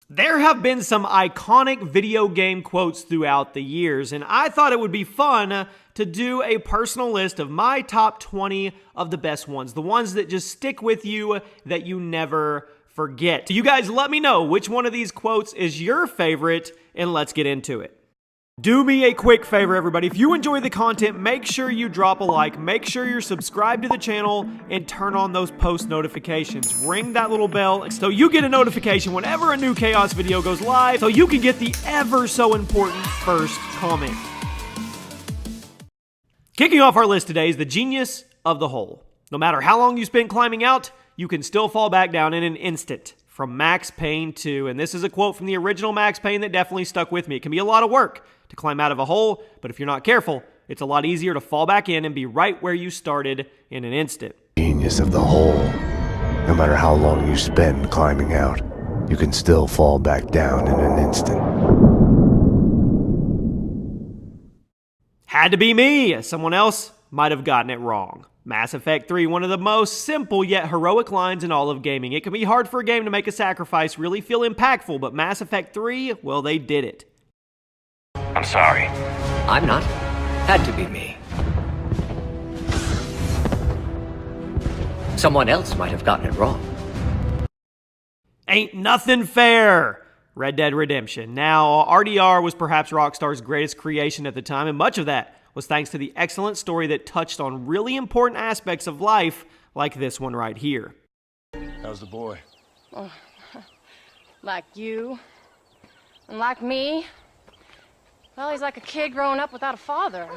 There have been some iconic video game quotes throughout the years, and I thought it would be fun to do a personal list of my top 20 of the best ones, the ones that just stick with you, that you never forget. So you guys let me know which one of these quotes is your favorite, and let's get into it. Do me a quick favor, everybody. If you enjoy the content, make sure you drop a like, make sure you're subscribed to the channel, and turn on those post notifications. Ring that little bell so you get a notification whenever a new Chaos video goes live, so you can get the ever so important first comment. Kicking off our list today is the genius of the hole. No matter how long you spend climbing out, you can still fall back down in an instant. From Max Payne 2, and this is a quote from the original Max Payne that definitely stuck with me. It can be a lot of work to climb out of a hole, but if you're not careful, it's a lot easier to fall back in and be right where you started in an instant. Genius of the hole. No matter how long you spend climbing out, you can still fall back down in an instant. Had to be me. Someone else might have gotten it wrong. Mass Effect 3, one of the most simple yet heroic lines in all of gaming. It can be hard for a game to make a sacrifice really feel impactful, but Mass Effect 3, well, they did it. I'm sorry. I'm not. Had to be me. Someone else might have gotten it wrong. Ain't nothing fair. Red Dead Redemption. Now, RDR was perhaps Rockstar's greatest creation at the time, and much of that was thanks to the excellent story that touched on really important aspects of life, like this one right here. How's the boy? Oh, like you, and like me. Well, he's like a kid growing up without a father.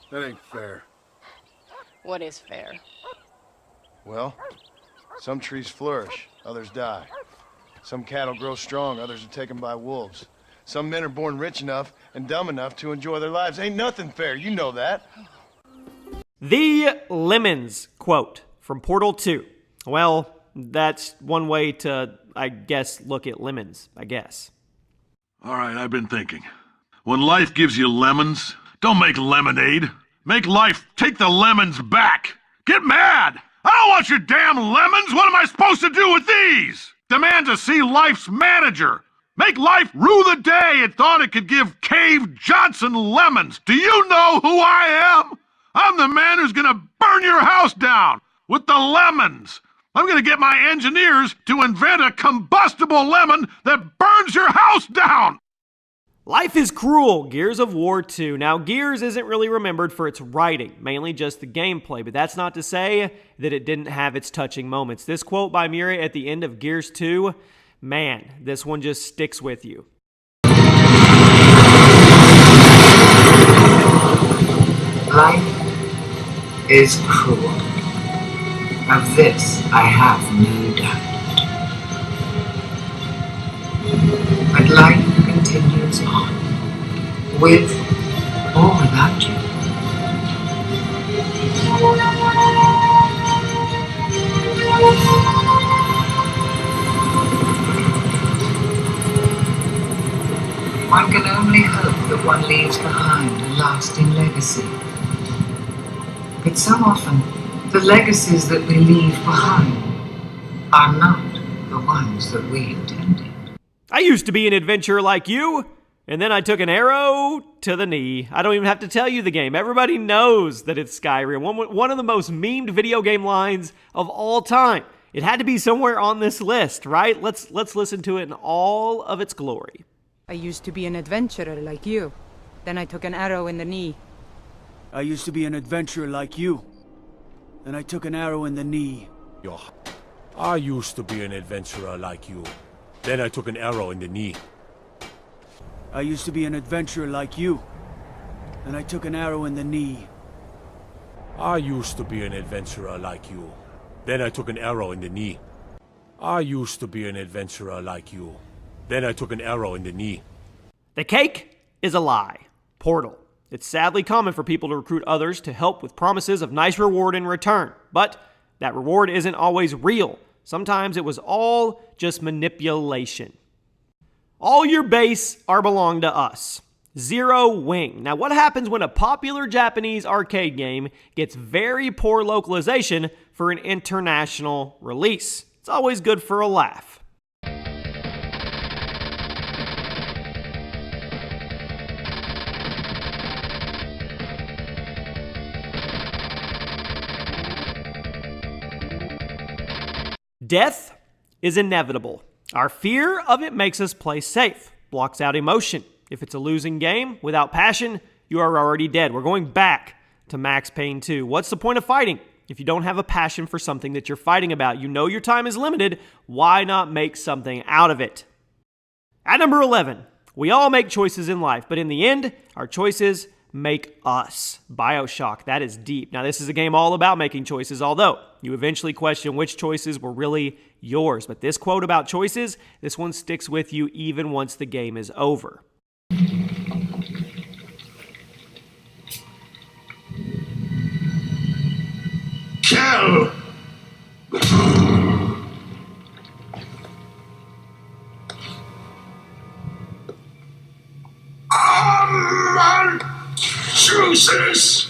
That ain't fair. What is fair? Well, some trees flourish, others die. Some cattle grow strong, others are taken by wolves. Some men are born rich enough and dumb enough to enjoy their lives. Ain't nothing fair, you know that. The Lemons quote from Portal 2. Well, that's one way to, I guess, look at lemons, I guess. All right, I've been thinking. When life gives you lemons, don't make lemonade. Make life take the lemons back. Get mad! I don't want your damn lemons! What am I supposed to do with these? Demand to see life's manager. Make life rue the day it thought it could give Cave Johnson lemons. Do you know who I am? I'm the man who's gonna burn your house down with the lemons. I'm gonna get my engineers to invent a combustible lemon that burns your house down. Life is Cruel, Gears of War 2. Now, Gears isn't really remembered for its writing, mainly just the gameplay, but that's not to say that it didn't have its touching moments. This quote by Miri at the end of Gears 2, man, this one just sticks with you. Life is cruel. Of this I have no doubt. But life continues on, with or without you. One can only hope that one leaves behind a lasting legacy. But so often, the legacies that we leave behind are not the ones that we intended. I used to be an adventurer like you, and then I took an arrow to the knee. I don't even have to tell you the game. Everybody knows that it's Skyrim. One of the most memed video game lines of all time. It had to be somewhere on this list, right? Let's listen to it in all of its glory. I used to be an adventurer like you. Then I took an arrow in the knee. I used to be an adventurer like you. Then I took an arrow in the knee. I used to be an adventurer like you. Then I took an arrow in the knee. I used to be an adventurer like you. Then I took an arrow in the knee. I used to be an adventurer like you. Then I took an arrow in the knee. I used to be an adventurer like you. Then I took an arrow in the knee. The cake is a lie. Portal. It's sadly common for people to recruit others to help with promises of nice reward in return. But that reward isn't always real. Sometimes it was all just manipulation. All your base are belong to us. Zero Wing. Now, what happens when a popular Japanese arcade game gets very poor localization for an international release? It's always good for a laugh. Death is inevitable. Our fear of it makes us play safe, blocks out emotion. If it's a losing game without passion, you are already dead. We're going back to Max Payne 2. What's the point of fighting if you don't have a passion for something that you're fighting about? You know your time is limited. Why not make something out of it? At number 11, we all make choices in life, but in the end, our choices make us. Bioshock, that is deep. Now, this is a game all about making choices, although you eventually question which choices were really yours. But this quote about choices, this one sticks with you even once the game is over. Kill! Choices!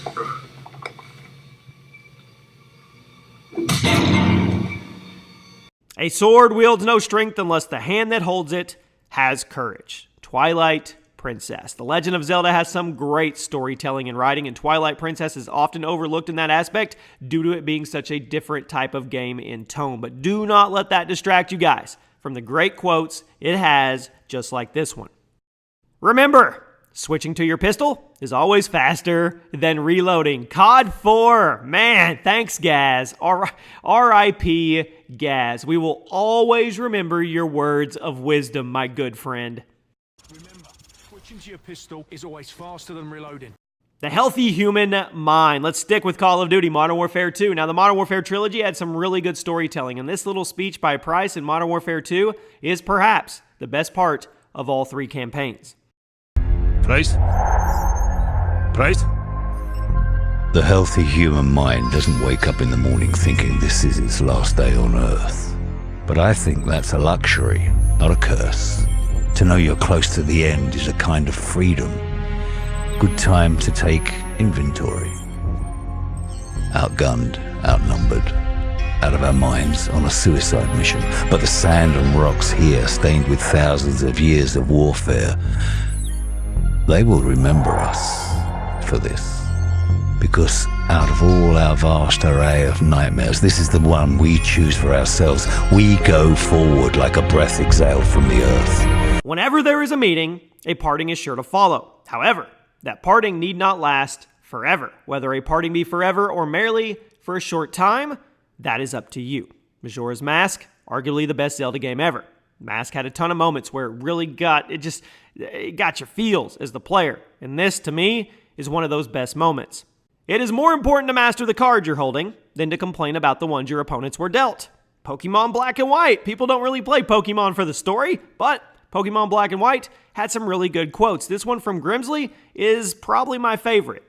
A sword wields no strength unless the hand that holds it has courage. Twilight Princess. The Legend of Zelda has some great storytelling and writing, and Twilight Princess is often overlooked in that aspect due to it being such a different type of game in tone. But do not let that distract you guys from the great quotes it has, just like this one. Remember, switching to your pistol is always faster than reloading. COD 4. Man, thanks, Gaz. R.I.P. Gaz. We will always remember your words of wisdom, my good friend. Remember, switching to your pistol is always faster than reloading. The healthy human mind. Let's stick with Call of Duty Modern Warfare 2. Now, the Modern Warfare trilogy had some really good storytelling, and this little speech by Price in Modern Warfare 2 is perhaps the best part of all three campaigns. Price? Price? The healthy human mind doesn't wake up in the morning thinking this is its last day on Earth. But I think that's a luxury, not a curse. To know you're close to the end is a kind of freedom. Good time to take inventory. Outgunned, outnumbered, out of our minds on a suicide mission. But the sand and rocks here, stained with thousands of years of warfare, they will remember us for this. Because out of all our vast array of nightmares, this is the one we choose for ourselves. We go forward like a breath exhaled from the earth. Whenever there is a meeting, a parting is sure to follow. However, that parting need not last forever. Whether a parting be forever or merely for a short time, that is up to you. Majora's Mask, arguably the best Zelda game ever. Mask had a ton of moments where it really got your feels as the player. And this, to me, is one of those best moments. It is more important to master the cards you're holding than to complain about the ones your opponents were dealt. Pokemon Black and White. People don't really play Pokemon for the story, but Pokemon Black and White had some really good quotes. This one from Grimsley is probably my favorite.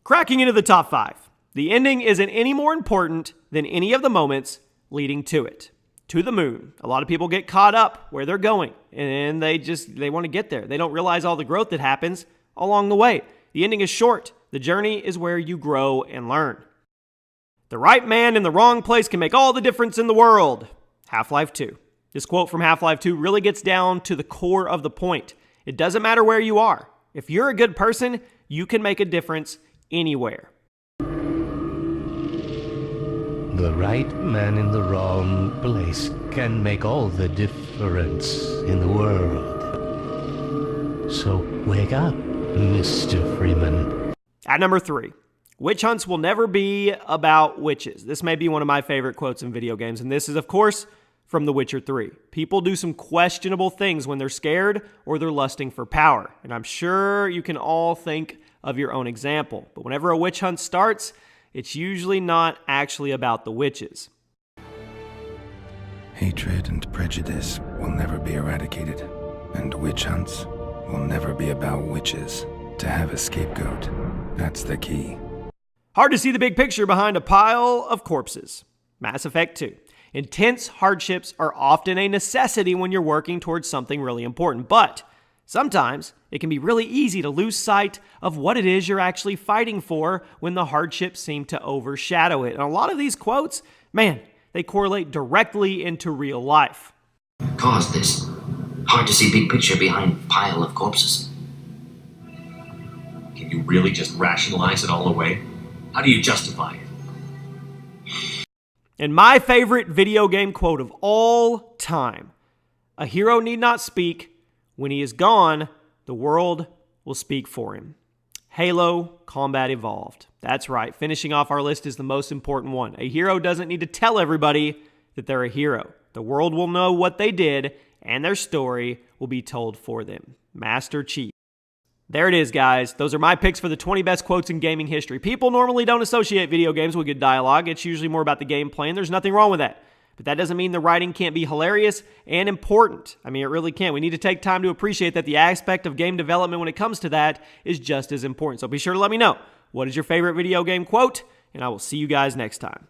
Cracking into the top 5. The ending isn't any more important than any of the moments leading to it. To the moon. A lot of people get caught up where they're going, and they want to get there. They don't realize all the growth that happens along the way. The ending is short. The journey is where you grow and learn. The right man in the wrong place can make all the difference in the world. Half-Life 2. This quote from Half-Life 2 really gets down to the core of the point. It doesn't matter where you are. If you're a good person, you can make a difference anywhere. The right man in the wrong place can make all the difference in the world. So wake up, Mr. Freeman. At number 3, witch hunts will never be about witches. This may be one of my favorite quotes in video games, and this is, of course, from The Witcher 3. People do some questionable things when they're scared or they're lusting for power, and I'm sure you can all think of your own example. But whenever a witch hunt starts, it's usually not actually about the witches. Hatred and prejudice will never be eradicated, and witch hunts will never be about witches. To have a scapegoat, that's the key. Hard to see the big picture behind a pile of corpses. Mass Effect 2. Intense hardships are often a necessity when you're working towards something really important, but sometimes it can be really easy to lose sight of what it is you're actually fighting for when the hardships seem to overshadow it. And a lot of these quotes, man, they correlate directly into real life. Caused this. Hard to see big picture behind a pile of corpses. Can you really just rationalize it all away? How do you justify it? And my favorite video game quote of all time: a hero need not speak. When he is gone, the world will speak for him. Halo Combat Evolved. That's right. Finishing off our list is the most important one. A hero doesn't need to tell everybody that they're a hero. The world will know what they did, and their story will be told for them. Master Chief. There it is, guys. Those are my picks for the 20 best quotes in gaming history. People normally don't associate video games with good dialogue. It's usually more about the gameplay, and there's nothing wrong with that. But that doesn't mean the writing can't be hilarious and important. I mean, it really can. We need to take time to appreciate that the aspect of game development when it comes to that is just as important. So be sure to let me know, what is your favorite video game quote? And I will see you guys next time.